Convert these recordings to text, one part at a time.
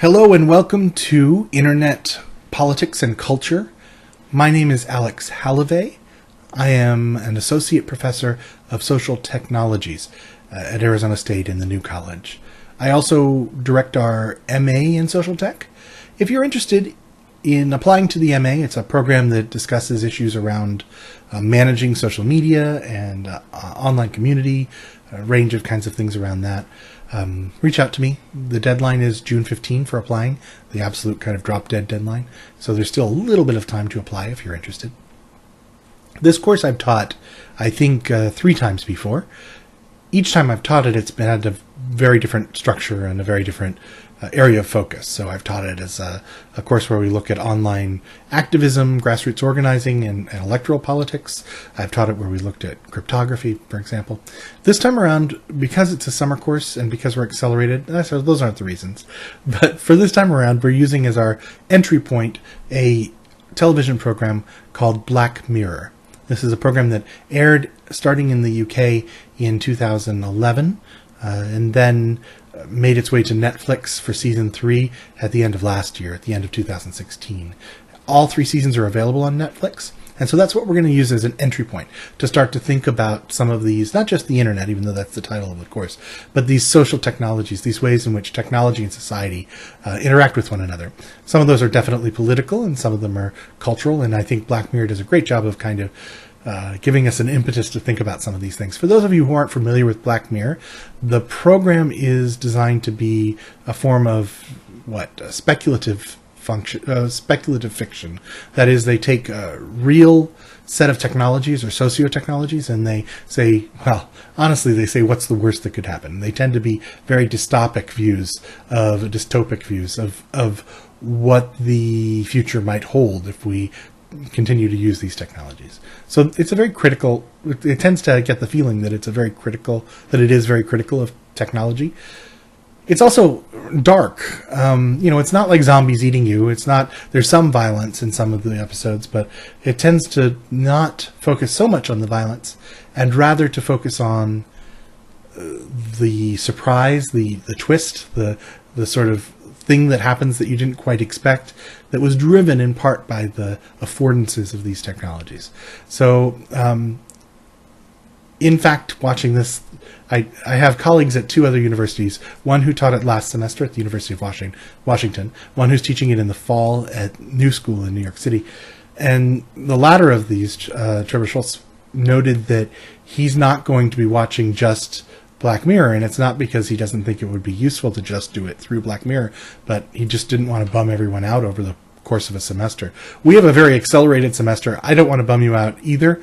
Hello and welcome to Internet Politics and Culture. My name is Alex Halavey. I am an associate professor of social technologies at Arizona State in the New College. I also direct our MA in social tech. If you're interested in applying to the MA, it's a program that discusses issues around managing social media and online community, a range of kinds of things around that. Reach out to me. The deadline is June 15 for applying, the absolute kind of drop dead deadline. So there's still a little bit of time to apply if you're interested. This course I've taught, I think, 3 times before. Each time I've taught it, it's been at a very different structure and a very different area of focus. So I've taught it as a course where we look at online activism, grassroots organizing, and electoral politics. I've taught it where we looked at cryptography, for example. This time around, because it's a summer course and because we're accelerated, so those aren't the reasons. But for this time around, we're using as our entry point a television program called Black Mirror. This is a program that aired starting in the UK in 2011 and then made its way to Netflix for season 3 at the end of last year, at the end of 2016. All 3 seasons are available on Netflix. And so that's what we're going to use as an entry point to start to think about some of these, not just the internet, even though that's the title of the course, but these social technologies, these ways in which technology and society interact with one another. Some of those are definitely political and some of them are cultural. And I think Black Mirror does a great job of kind of giving us an impetus to think about some of these things. For those of you who aren't familiar with Black Mirror, the program is designed to be a form of speculative fiction. That is, they take a real set of technologies or socio-technologies and they say, well, honestly, they say, what's the worst that could happen? They tend to be very dystopic views of what the future might hold if we continue to use these technologies. So it's a very critical, it tends to get the feeling that it is very critical of technology. It's also dark. It's not like zombies eating you. There's some violence in some of the episodes, but it tends to not focus so much on the violence and rather to focus on the surprise, the twist, the sort of thing that happens that you didn't quite expect, that was driven in part by the affordances of these technologies. So, in fact, watching this, I have colleagues at 2 other universities, one who taught it last semester at the University of Washington, one who's teaching it in the fall at New School in New York City. And the latter of these, Trevor Schultz, noted that he's not going to be watching just Black Mirror, and it's not because he doesn't think it would be useful to just do it through Black Mirror, but he just didn't want to bum everyone out over the course of a semester. We have a very accelerated semester. I don't want to bum you out either.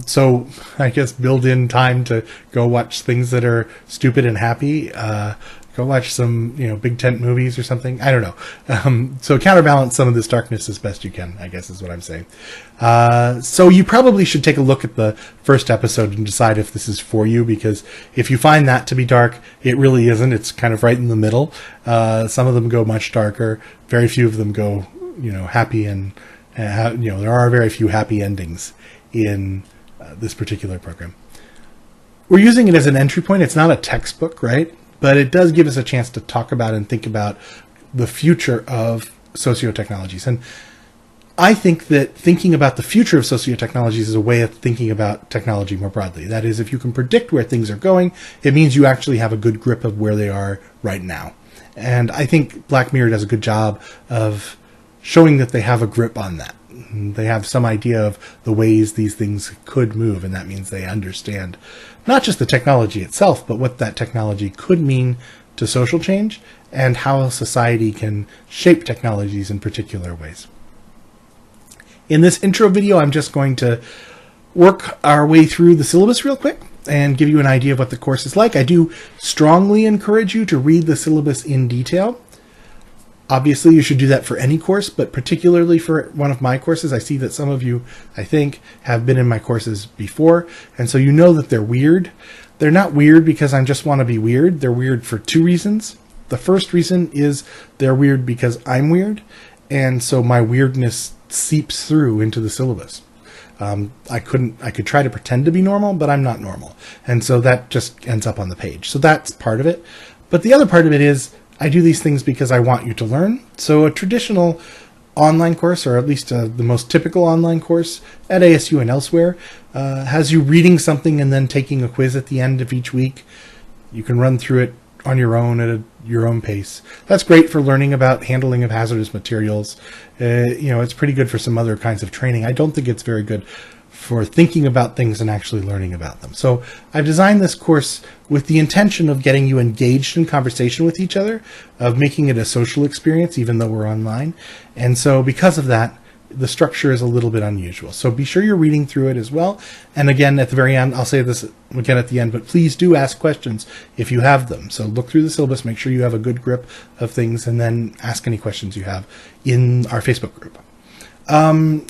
So I guess build in time to go watch things that are stupid and happy. Go watch some, big tent movies or something. I don't know. So counterbalance some of this darkness as best you can, I guess is what I'm saying. So you probably should take a look at the first episode and decide if this is for you, because if you find that to be dark, it really isn't. It's kind of right in the middle. Some of them go much darker. Very few of them go, happy, and, there are very few happy endings in this particular program. We're using it as an entry point. It's not a textbook, right? But it does give us a chance to talk about and think about the future of socio-technologies. And I think that thinking about the future of socio-technologies is a way of thinking about technology more broadly. That is, if you can predict where things are going, it means you actually have a good grip of where they are right now. And I think Black Mirror does a good job of showing that they have a grip on that. They have some idea of the ways these things could move, and that means they understand not just the technology itself, but what that technology could mean to social change and how society can shape technologies in particular ways. In this intro video, I'm just going to work our way through the syllabus real quick and give you an idea of what the course is like. I do strongly encourage you to read the syllabus in detail. Obviously, you should do that for any course, but particularly for one of my courses. I see that some of you, I think, have been in my courses before, and so you know that they're weird. They're not weird because I just want to be weird. They're weird for 2 reasons. The first reason is they're weird because I'm weird, and so my weirdness seeps through into the syllabus. I could try to pretend to be normal, but I'm not normal, and so that just ends up on the page. So that's part of it. But the other part of it is I do these things because I want you to learn. So a traditional online course, or at least the most typical online course at ASU and elsewhere, has you reading something and then taking a quiz at the end of each week. You can run through it on your own at your own pace. That's great for learning about handling of hazardous materials. It's pretty good for some other kinds of training. I don't think it's very good for thinking about things and actually learning about them. So I've designed this course with the intention of getting you engaged in conversation with each other, of making it a social experience, even though we're online. And so because of that, the structure is a little bit unusual. So be sure you're reading through it as well. And again, at the very end, I'll say this again at the end, but please do ask questions if you have them. So look through the syllabus, make sure you have a good grip of things, and then ask any questions you have in our Facebook group.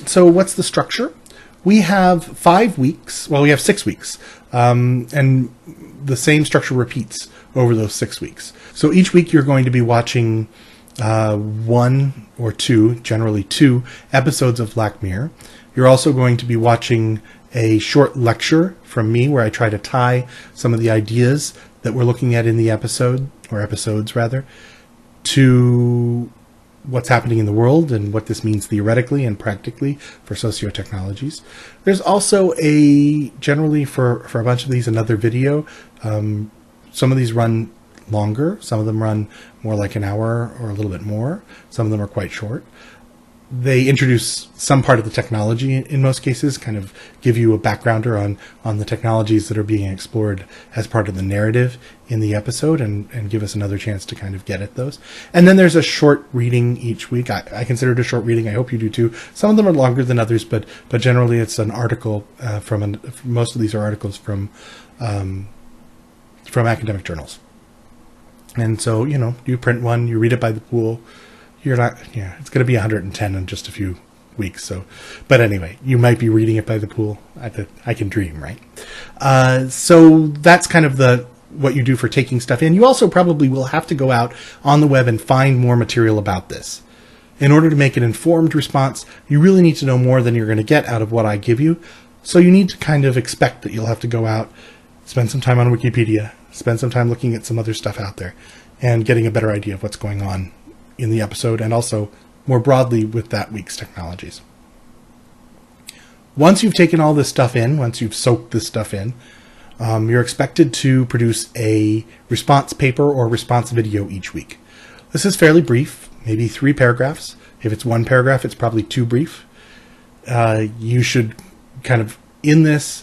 So what's the structure? We have 5 weeks. Well, we have 6 weeks. And the same structure repeats over those 6 weeks. So each week you're going to be watching 1 or 2, generally 2 episodes of Black Mirror. You're also going to be watching a short lecture from me where I try to tie some of the ideas that we're looking at in the episode, or episodes rather, to what's happening in the world and what this means theoretically and practically for sociotechnologies. There's also generally for a bunch of these, another video. Some of these run longer. Some of them run more like an hour or a little bit more. Some of them are quite short. They introduce some part of the technology in most cases, kind of give you a backgrounder on the technologies that are being explored as part of the narrative in the episode, and give us another chance to kind of get at those. And then there's a short reading each week. I consider it a short reading. I hope you do too. Some of them are longer than others, but generally it's an article most of these are articles from academic journals. And so, you print one, you read it by the pool. It's going to be 110 in just a few weeks. So, but anyway, you might be reading it by the pool. I can dream, right? So that's kind of what you do for taking stuff in. You also probably will have to go out on the web and find more material about this. In order to make an informed response, you really need to know more than you're going to get out of what I give you. So you need to kind of expect that you'll have to go out, spend some time on Wikipedia, spend some time looking at some other stuff out there, and getting a better idea of what's going on in the episode, and also more broadly with that week's technologies. Once you've taken all this stuff in, once you've soaked this stuff in, you're expected to produce a response paper or response video each week. This is fairly brief, maybe 3 paragraphs. If it's 1 paragraph, it's probably too brief. You should kind of, in this,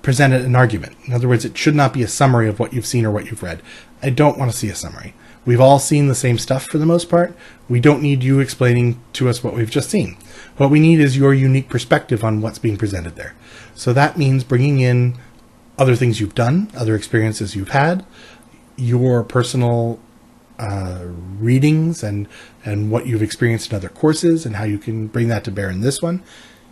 present an argument. In other words, it should not be a summary of what you've seen or what you've read. I don't want to see a summary. We've all seen the same stuff for the most part. We don't need you explaining to us what we've just seen. What we need is your unique perspective on what's being presented there. So that means bringing in other things you've done, other experiences you've had, your personal readings and what you've experienced in other courses and how you can bring that to bear in this one.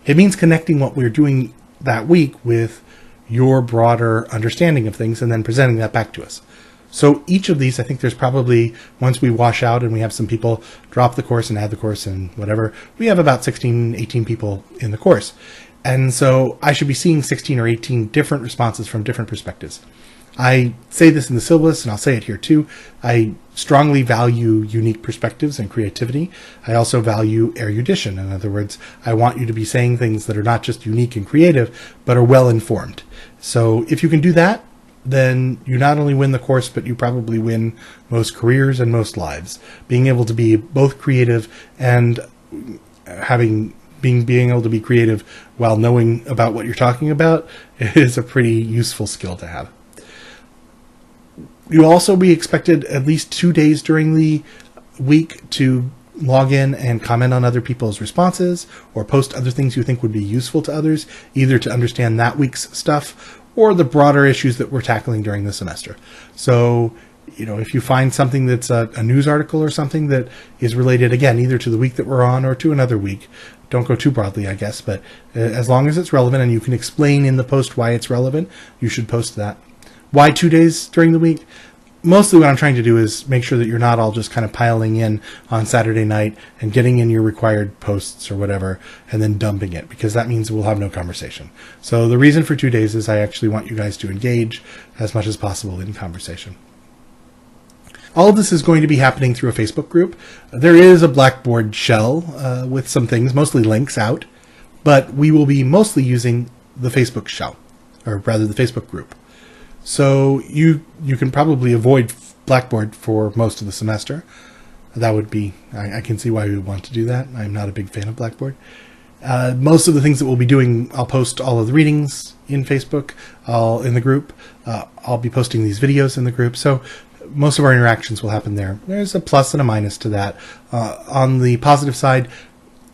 It means connecting what we're doing that week with your broader understanding of things and then presenting that back to us. So each of these, I think there's probably, once we wash out and we have some people drop the course and add the course and whatever, we have about 16, 18 people in the course. And so I should be seeing 16 or 18 different responses from different perspectives. I say this in the syllabus, and I'll say it here too. I strongly value unique perspectives and creativity. I also value erudition. In other words, I want you to be saying things that are not just unique and creative, but are well informed. So if you can do that, then you not only win the course, but you probably win most careers and most lives. Being able to be both creative and being able to be creative while knowing about what you're talking about is a pretty useful skill to have. You'll also be expected at least 2 days during the week to log in and comment on other people's responses or post other things you think would be useful to others, either to understand that week's stuff or the broader issues that we're tackling during the semester. So, if you find something that's a news article or something that is related, again, either to the week that we're on or to another week, don't go too broadly, I guess, but as long as it's relevant and you can explain in the post why it's relevant, you should post that. Why 2 days during the week? Mostly what I'm trying to do is make sure that you're not all just kind of piling in on Saturday night and getting in your required posts or whatever and then dumping it, because that means we'll have no conversation. So the reason for 2 days is I actually want you guys to engage as much as possible in conversation. All of this is going to be happening through a Facebook group. There is a Blackboard shell with some things, mostly links out, but we will be mostly using the Facebook shell, or rather the Facebook group. So you can probably avoid Blackboard for most of the semester. That would be, I can see why we would want to do that. I'm not a big fan of Blackboard. Most of the things that we'll be doing, I'll post all of the readings in Facebook, in the group. I'll be posting these videos in the group. So most of our interactions will happen there. There's a plus and a minus to that. On the positive side,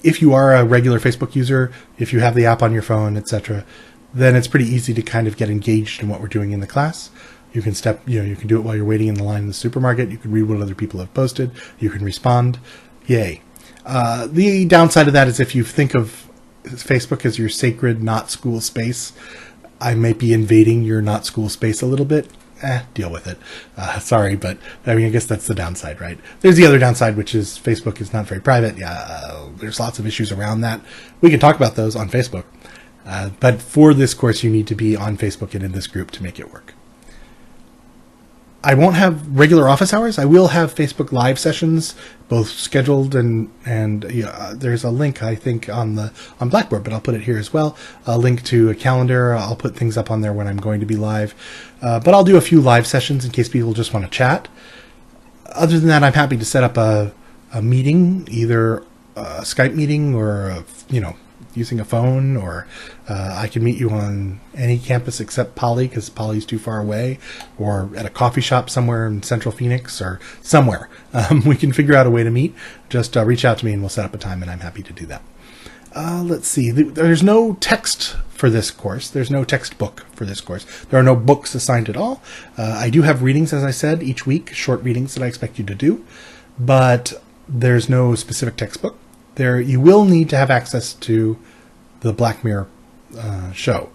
if you are a regular Facebook user, if you have the app on your phone, etc., then it's pretty easy to kind of get engaged in what we're doing in the class. You can you can do it while you're waiting in the line in the supermarket. You can read what other people have posted. You can respond. Yay. The downside of that is if you think of Facebook as your sacred not school space, I might be invading your not school space a little bit. Deal with it. Sorry, but I mean, I guess that's the downside, right? There's the other downside, which is Facebook is not very private. Yeah, there's lots of issues around that. We can talk about those on Facebook. But for this course, you need to be on Facebook and in this group to make it work. I won't have regular office hours. I will have Facebook Live sessions, both scheduled and there's a link, I think, on Blackboard, but I'll put it here as well. A link to a calendar. I'll put things up on there when I'm going to be live. But I'll do a few live sessions in case people just want to chat. Other than that, I'm happy to set up a meeting, either a Skype meeting or using a phone, or I can meet you on any campus except Poly, because Poly's too far away, or at a coffee shop somewhere in Central Phoenix or somewhere. We can figure out a way to meet. Just reach out to me and we'll set up a time, and I'm happy to do that. Let's see. There's no text for this course. There's no textbook for this course. There are no books assigned at all. I do have readings, as I said, each week, short readings that I expect you to do, but there's no specific textbook. You will need to have access to the Black Mirror show.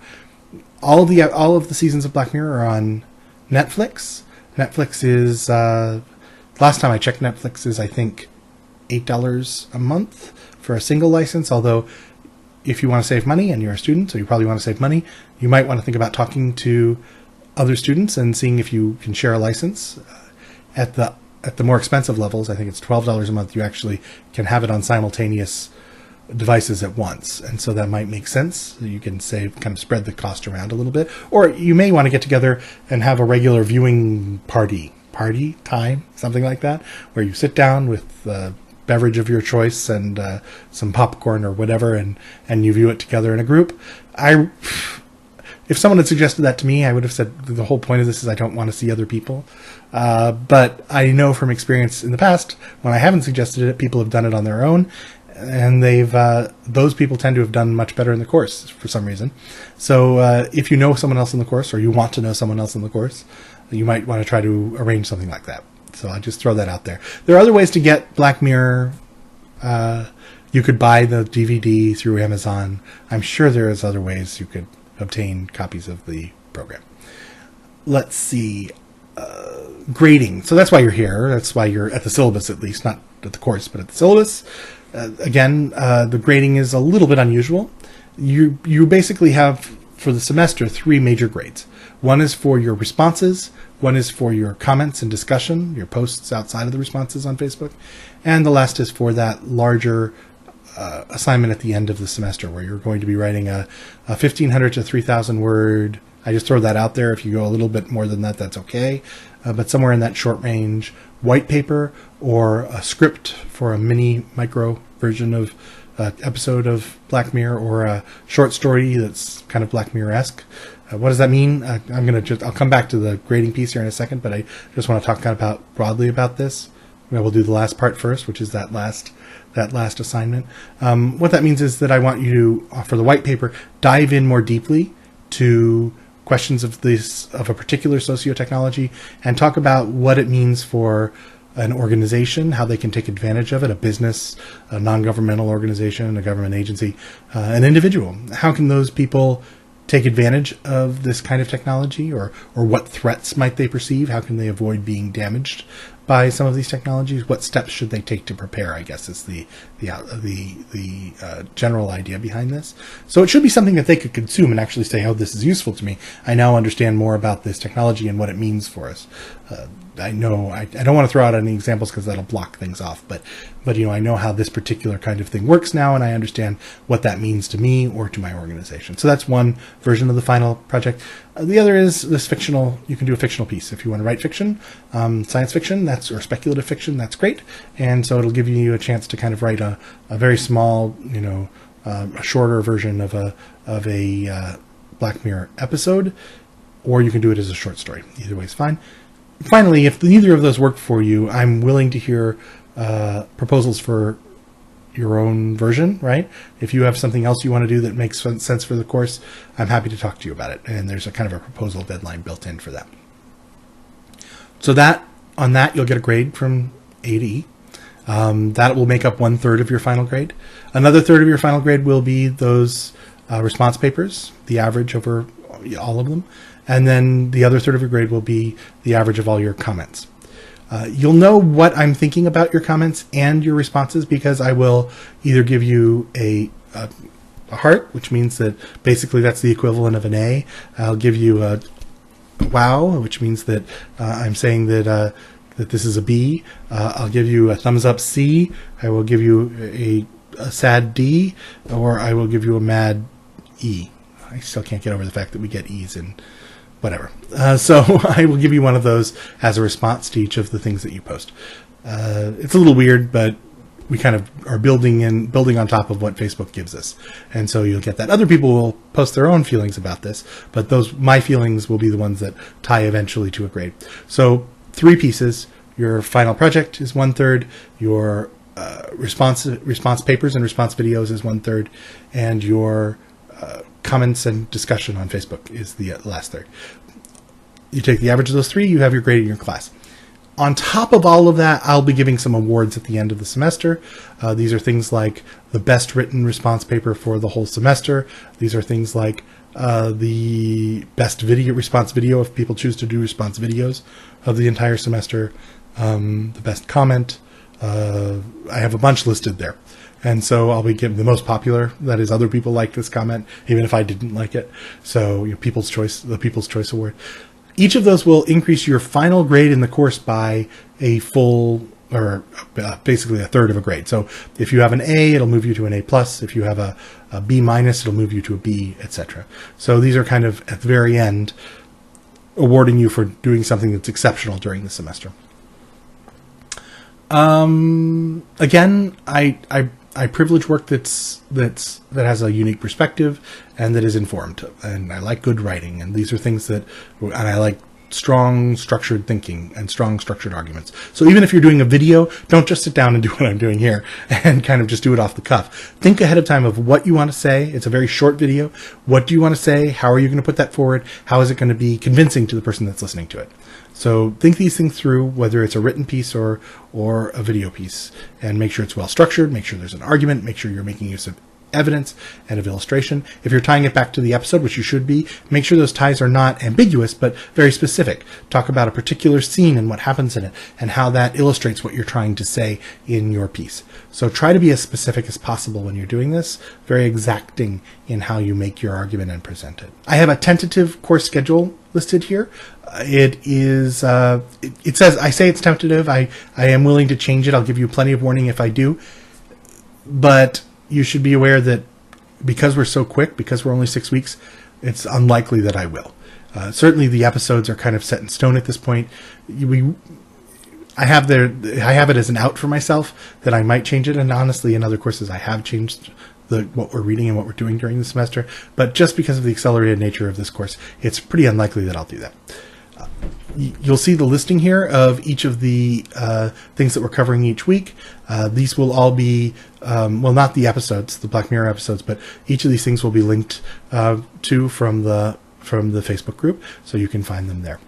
All of the seasons of Black Mirror are on Netflix. Netflix is last time I checked, Netflix is I think $8 a month for a single license. Although, if you want to save money and you're a student, so you probably want to save money, you might want to think about talking to other students and seeing if you can share a license. At the more expensive levels, I think it's $12 a month, you actually can have it on simultaneous devices at once. And so that might make sense. You can kind of spread the cost around a little bit. Or you may want to get together and have a regular viewing party time, something like that, where you sit down with a beverage of your choice and some popcorn or whatever, and you view it together in a group. If someone had suggested that to me, I would have said the whole point of this is I don't want to see other people. But I know from experience in the past, when I haven't suggested it, people have done it on their own, and those people tend to have done much better in the course for some reason. So if you know someone else in the course, or you want to know someone else in the course, you might want to try to arrange something like that. So I just throw that out there. There are other ways to get Black Mirror. You could buy the DVD through Amazon. I'm sure there is other ways you could obtain copies of the program. Let's see. Grading. So that's why you're here. That's why you're at the syllabus, at least, not at the course, but at the syllabus. Again, the grading is a little bit unusual. You basically have, for the semester, 3 major grades. One is for your responses, one is for your comments and discussion, your posts outside of the responses on Facebook, and the last is for that larger assignment at the end of the semester, where you're going to be writing a 1,500 to 3,000 word. I just throw that out there. If you go a little bit more than that, that's okay. But somewhere in that short range, white paper or a script for a micro version of episode of Black Mirror, or a short story that's kind of Black Mirror-esque. What does that mean? I'll come back to the grading piece here in a second, but I just want to talk kind of broadly about this. We'll do the last part first, which is that last assignment. What that means is that I want you to, for the white paper, dive in more deeply to questions of a particular socio-technology and talk about what it means for an organization, how they can take advantage of it, a business, a non-governmental organization, a government agency, an individual. How can those people take advantage of this kind of technology, or what threats might they perceive? How can they avoid being damaged by some of these technologies? What steps should they take to prepare, I guess, is the general idea behind this. So it should be something that they could consume and actually say, oh, this is useful to me. I now understand more about this technology and what it means for us. know I don't want to throw out any examples because that'll block things off, but I know how this particular kind of thing works now, and I understand what that means to me or to my organization. So that's one version of the final project. The other is this fictional. You can do a fictional piece if you want to write fiction, science fiction, or speculative fiction. That's great, and so it'll give you a chance to kind of write a very small, a shorter version of a Black Mirror episode, or you can do it as a short story. Either way is fine. Finally, if neither of those work for you, I'm willing to hear proposals for your own version, right? If you have something else you want to do that makes sense for the course, I'm happy to talk to you about it. And there's a kind of a proposal deadline built in for that. So on that, you'll get a grade from A to E. That will make up 1/3 of your final grade. Another third of your final grade will be those response papers, the average over all of them. And then the other third of your grade will be the average of all your comments. You'll know what I'm thinking about your comments and your responses because I will either give you a heart, which means that basically that's the equivalent of an A. I'll give you a wow, which means that I'm saying that this is a B. I'll give you a thumbs up C. I will give you a sad D, or I will give you a mad E. I still can't get over the fact that we get E's in whatever. So I will give you one of those as a response to each of the things that you post. It's a little weird, but we kind of are building on top of what Facebook gives us. And so you'll get that. Other people will post their own feelings about this, but my feelings will be the ones that tie eventually to a grade. So 3 pieces. Your final project is 1/3. Your response papers and response videos is 1/3, and your comments and discussion on Facebook is the last third. You take the average of those 3, you have your grade in your class. On top of all of that, I'll be giving some awards at the end of the semester. These are things like the best written response paper for the whole semester. These are things like the best response video if people choose to do response videos of the entire semester. The best comment. I have a bunch listed there. And so I'll be giving the most popular. That is, other people like this comment, even if I didn't like it. So the People's Choice Award. Each of those will increase your final grade in the course by a full, or basically a third of a grade. So if you have an A, it'll move you to an A+. If you have a B-, it'll move you to a B, etc. So these are kind of at the very end awarding you for doing something that's exceptional during the semester. Again, I privilege work that has a unique perspective and that is informed, and I like good writing, and these are things and I like strong structured thinking and strong structured arguments. So even if you're doing a video, don't just sit down and do what I'm doing here and kind of just do it off the cuff. Think ahead of time of what you want to say. It's a very short video. What do you want to say? How are you going to put that forward? How is it going to be convincing to the person that's listening to it? So think these things through, whether it's a written piece or a video piece, and make sure it's well structured, make sure there's an argument, make sure you're making use of evidence and of illustration. If you're tying it back to the episode, which you should be, make sure those ties are not ambiguous, but very specific. Talk about a particular scene and what happens in it, and how that illustrates what you're trying to say in your piece. So try to be as specific as possible when you're doing this, very exacting in how you make your argument and present it. I have a tentative course schedule listed here. It is, it says, I say it's tentative. I am willing to change it. I'll give you plenty of warning if I do, but you should be aware that because we're so quick, because we're only 6 weeks, it's unlikely that I will. Certainly the episodes are kind of set in stone at this point. I have it as an out for myself that I might change it. And honestly, in other courses, I have changed what we're reading and what we're doing during the semester. But just because of the accelerated nature of this course, it's pretty unlikely that I'll do that. You'll see the listing here of each of the things that we're covering each week. These will all be, well, not the episodes, the Black Mirror episodes, but each of these things will be linked to from the Facebook group, so you can find them there.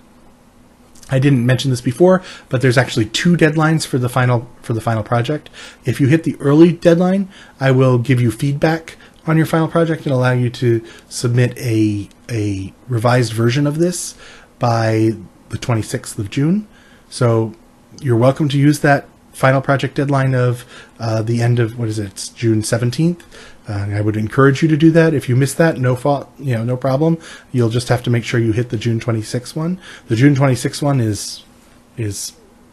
I didn't mention this before, but there's actually 2 deadlines for the final project. If you hit the early deadline, I will give you feedback on your final project and allow you to submit a revised version of this by the 26th of June. So you're welcome to use that final project deadline of the end of, it's June 17th. I would encourage you to do that. If you miss that, no fault, no problem. You'll just have to make sure you hit the June 26th one. The June 26th one is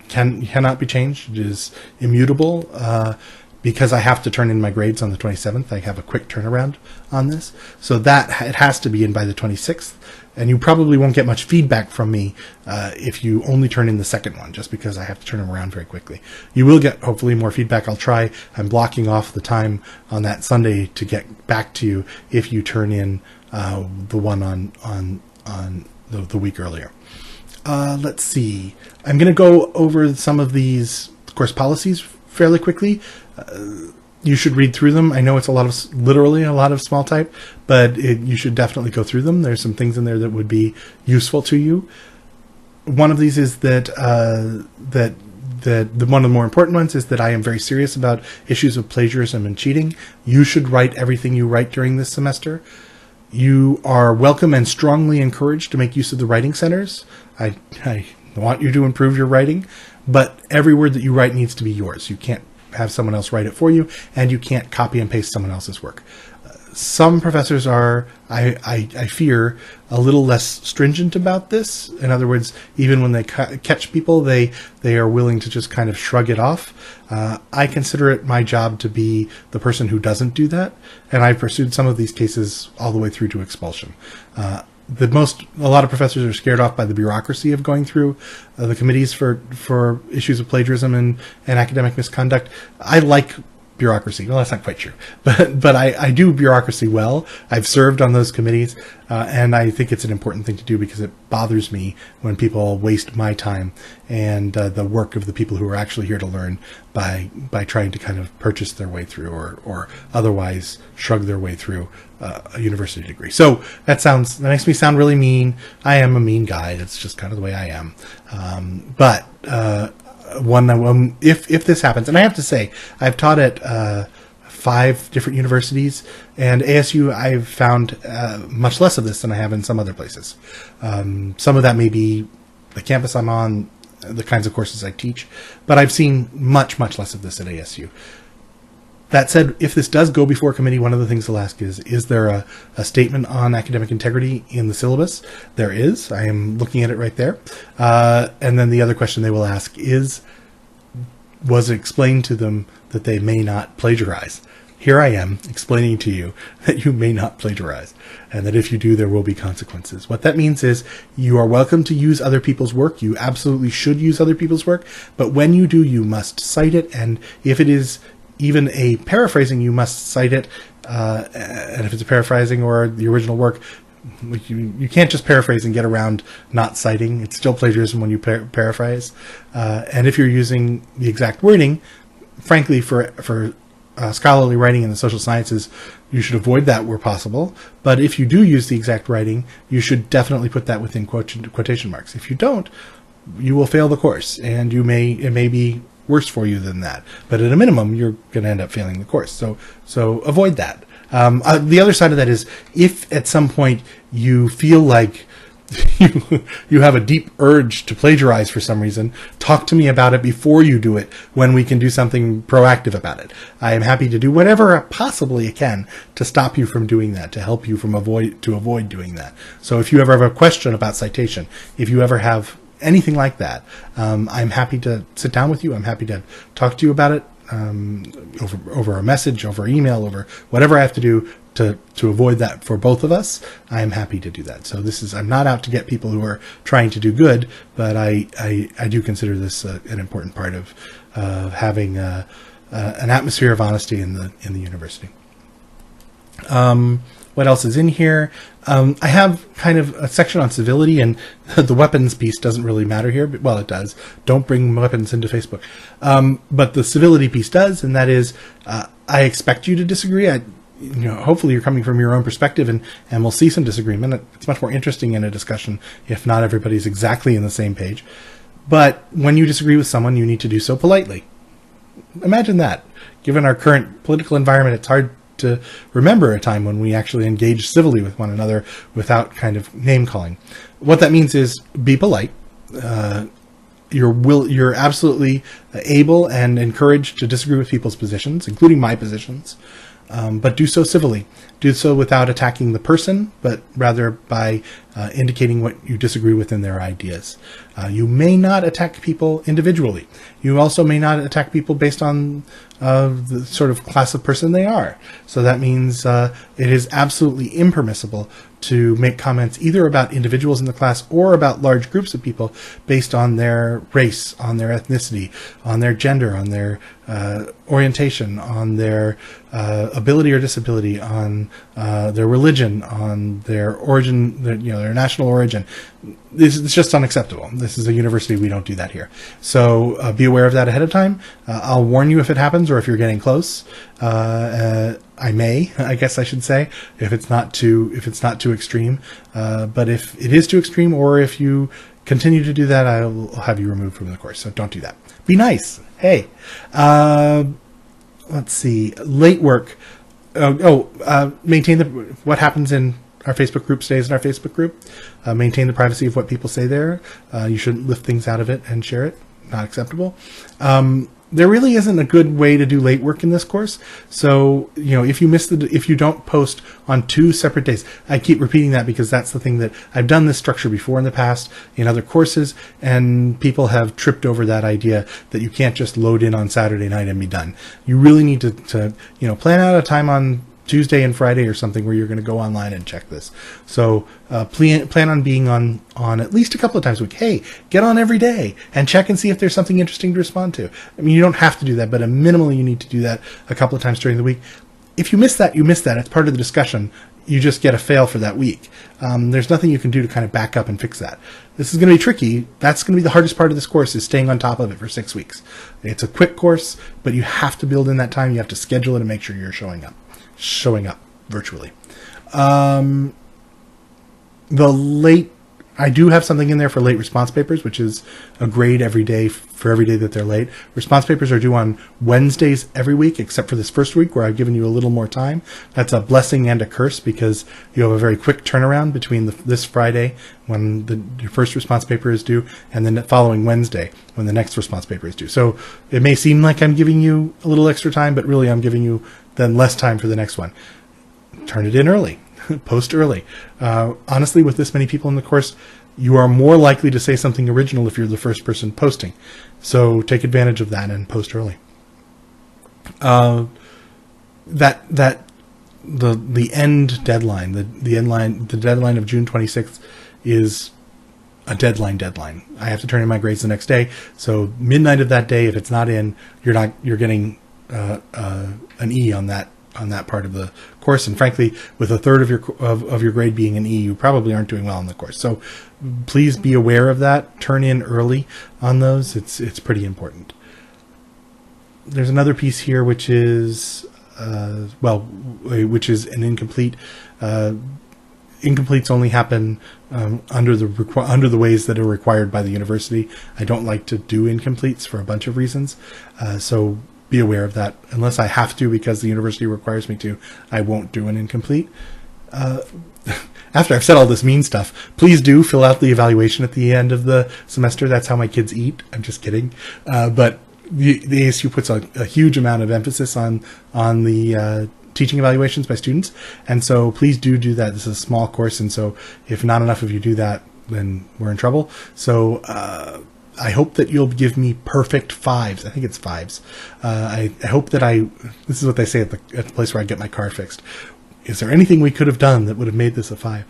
cannot be changed. It is immutable. Because I have to turn in my grades on the 27th, I have a quick turnaround on this. So that it has to be in by the 26th. And you probably won't get much feedback from me if you only turn in the second one, just because I have to turn them around very quickly. You will get, hopefully, more feedback. I'll try. I'm blocking off the time on that Sunday to get back to you if you turn in the one on the week earlier. Let's see. I'm going to go over some of these course policies fairly quickly. You should read through them. I know it's literally a lot of small type, but you should definitely go through them. There's some things in there that would be useful to you. One of these is that one of the more important ones is that I am very serious about issues of plagiarism and cheating. You should write everything you write during this semester. You are welcome and strongly encouraged to make use of the writing centers. I want you to improve your writing, but every word that you write needs to be yours. You can't have someone else write it for you, and you can't copy and paste someone else's work. Some professors are, I fear, a little less stringent about this. In other words, even when they catch people, they are willing to just kind of shrug it off. I consider it my job to be the person who doesn't do that, and I've pursued some of these cases all the way through to expulsion. A lot of professors are scared off by the bureaucracy of going through the committees for issues of plagiarism and academic misconduct. I like bureaucracy. Well, that's not quite true, but I do bureaucracy well. I've served on those committees, and I think it's an important thing to do because it bothers me when people waste my time and the work of the people who are actually here to learn by trying to kind of purchase their way through or otherwise shrug their way through a university degree. So that makes me sound really mean. I am a mean guy. That's just kind of the way I am. If this happens, and I have to say, I've taught at 5 different universities, and ASU I've found much less of this than I have in some other places. Some of that may be the campus I'm on, the kinds of courses I teach, but I've seen much less of this at ASU. That said, if this does go before committee, one of the things they'll ask is there a statement on academic integrity in the syllabus? There is. I am looking at it right there. And then the other question they will ask was it explained to them that they may not plagiarize? Here I am explaining to you that you may not plagiarize, and that if you do, there will be consequences. What that means is you are welcome to use other people's work. You absolutely should use other people's work, but when you do, you must cite it, and if it is even a paraphrasing, you must cite it, and if it's a paraphrasing or the original work, you can't just paraphrase and get around not citing. It's still plagiarism when you paraphrase. And if you're using the exact wording, frankly, for scholarly writing in the social sciences, you should avoid that where possible. But if you do use the exact writing, you should definitely put that within quotation marks. If you don't, you will fail the course, and it may be worse for you than that. But at a minimum, you're going to end up failing the course. So avoid that. The other side of that is if at some point you feel like you have a deep urge to plagiarize for some reason, talk to me about it before you do it, when we can do something proactive about it. I am happy to do whatever possibly I can to stop you from doing that, to help you avoid doing that. So if you ever have a question about citation, if you ever have anything like that, I'm happy to sit down with you. I'm happy to talk to you about it over a message, over email, over whatever I have to do to avoid that for both of us. I am happy to do that. So I'm not out to get people who are trying to do good, but I do consider this an important part of having an atmosphere of honesty in the university. What else is in here? I have kind of a section on civility, and the weapons piece doesn't really matter here. But, well, it does. Don't bring weapons into Facebook. But the civility piece does, and that is, I expect you to disagree. Hopefully you're coming from your own perspective, and we'll see some disagreement. It's much more interesting in a discussion if not everybody's exactly in the same page. But when you disagree with someone, you need to do so politely. Imagine that. Given our current political environment, it's hard to remember a time when we actually engaged civilly with one another without kind of name calling. What that means is be polite. You're absolutely able and encouraged to disagree with people's positions, including my positions, but do so civilly. Do so without attacking the person, but rather by indicating what you disagree with in their ideas. You may not attack people individually. You also may not attack people based on the sort of class of person they are. So that means it is absolutely impermissible to make comments either about individuals in the class or about large groups of people based on their race, on their ethnicity, on their gender, on their orientation, on their ability or disability, on their religion, on their origin, their national origin. This is just unacceptable. This is a university. We don't do that here. So be aware of that ahead of time. I'll warn you if it happens or if you're getting close. I guess I should say, if it's not too extreme. But if it is too extreme, or if you continue to do that, I will have you removed from the course. So don't do that. Be nice. Hey, let's see. Late work. Maintain what happens in our Facebook group stays in our Facebook group. Maintain the privacy of what people say there. You shouldn't lift things out of it and share it. Not acceptable. There really isn't a good way to do late work in this course. So, if you don't post on 2 separate days, I keep repeating that because that's the thing that I've done this structure before in the past in other courses, and people have tripped over that idea that you can't just load in on Saturday night and be done. You really need to plan out a time on Tuesday and Friday or something where you're going to go online and check this. So plan on being on at least a couple of times a week. Hey, get on every day and check and see if there's something interesting to respond to. I mean, you don't have to do that, but minimally you need to do that a couple of times during the week. If you miss that, you miss that. It's part of the discussion. You just get a fail for that week. There's nothing you can do to kind of back up and fix that. This is going to be tricky. That's going to be the hardest part of this course, is staying on top of it for 6 weeks. It's a quick course, but you have to build in that time. You have to schedule it and make sure you're showing up virtually. I do have something in there for late response papers, which is a grade every day for every day that they're late. Response papers are due on Wednesdays every week, except for this first week where I've given you a little more time. That's a blessing and a curse because you have a very quick turnaround between this Friday when your first response paper is due and then the following Wednesday when the next response paper is due. So it may seem like I'm giving you a little extra time, but really I'm giving you then less time for the next one. Turn it in early. Post early. Honestly, with this many people in the course, you are more likely to say something original if you're the first person posting. So take advantage of that and post early. The end deadline, the deadline of June 26th is a deadline. I have to turn in my grades the next day. So midnight of that day, if it's not in, you're getting an E on that part of the course, and frankly, with a third of your grade being an E, you probably aren't doing well in the course. So please be aware of that. Turn in early on those. It's pretty important. There's another piece here which is an incomplete. Incompletes only happen under the ways that are required by the university. I don't like to do incompletes for a bunch of reasons. So be aware of that. Unless I have to because the university requires me to, I won't do an incomplete. After I've said all this mean stuff, please do fill out the evaluation at the end of the semester. That's how my kids eat. I'm just kidding. But the ASU puts a huge amount of emphasis on the teaching evaluations by students. And so please do that. This is a small course. And so if not enough of you do that, then we're in trouble. So, I hope that you'll give me perfect 5s. I think it's 5s. I hope that this is what they say at the place where I get my car fixed. Is there anything we could have done that would have made this a 5?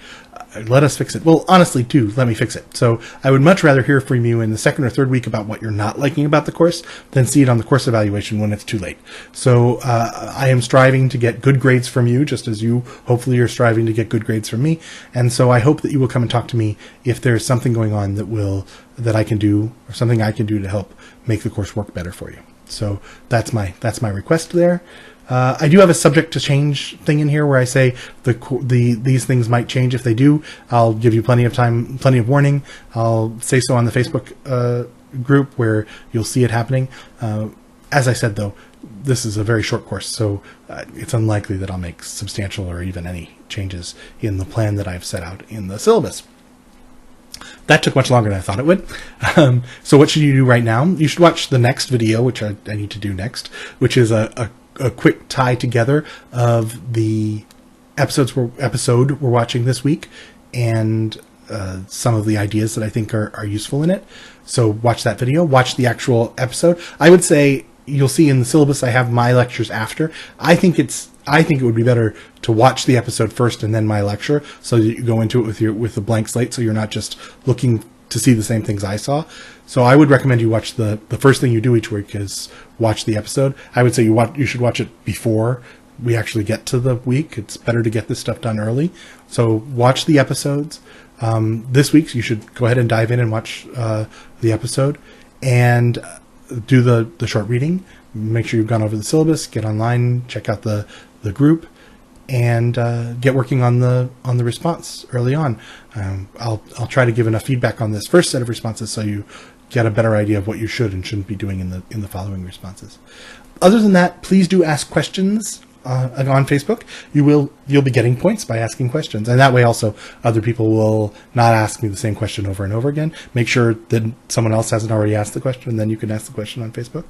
Let us fix it. Well, honestly, let me fix it. So I would much rather hear from you in the second or third week about what you're not liking about the course than see it on the course evaluation when it's too late. So I am striving to get good grades from you, just as you hopefully are striving to get good grades from me. And so I hope that you will come and talk to me if there's something going on that I can do, or something I can do to help make the course work better for you. So that's my request there. I do have a subject to change thing in here where I say these things might change. If they do, I'll give you plenty of time, plenty of warning. I'll say so on the Facebook group where you'll see it happening. As I said, though, this is a very short course, so it's unlikely that I'll make substantial or even any changes in the plan that I've set out in the syllabus. That took much longer than I thought it would. So what should you do right now? You should watch the next video, which I need to do next, which is a quick tie together of the episode we're watching this week and some of the ideas that I think are useful in it. So watch that video, watch the actual episode. I would say you'll see in the syllabus I have my lectures after. I think it would be better to watch the episode first and then my lecture, so that you go into it with a blank slate, so you're not just looking to see the same things I saw. So I would recommend you watch the first thing you do each week is watch the episode. I would say you should watch it before we actually get to the week. It's better to get this stuff done early. So watch the episodes. This week you should go ahead and dive in and watch the episode and do the short reading. Make sure you've gone over the syllabus, get online, check out the group, and get working on the response early on. I'll try to give enough feedback on this first set of responses so you get a better idea of what you should and shouldn't be doing in the following responses. Other than that, please do ask questions on Facebook. You'll be getting points by asking questions, and that way also other people will not ask me the same question over and over again. Make sure that someone else hasn't already asked the question, and then you can ask the question on Facebook.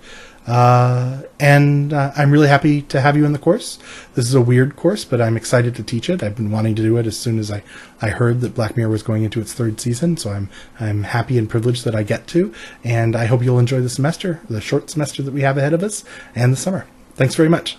And I'm really happy to have you in the course. This is a weird course, but I'm excited to teach it. I've been wanting to do it as soon as I heard that Black Mirror was going into its 3rd season, so I'm happy and privileged that I get to, and I hope you'll enjoy the semester, the short semester that we have ahead of us, and the summer. Thanks very much.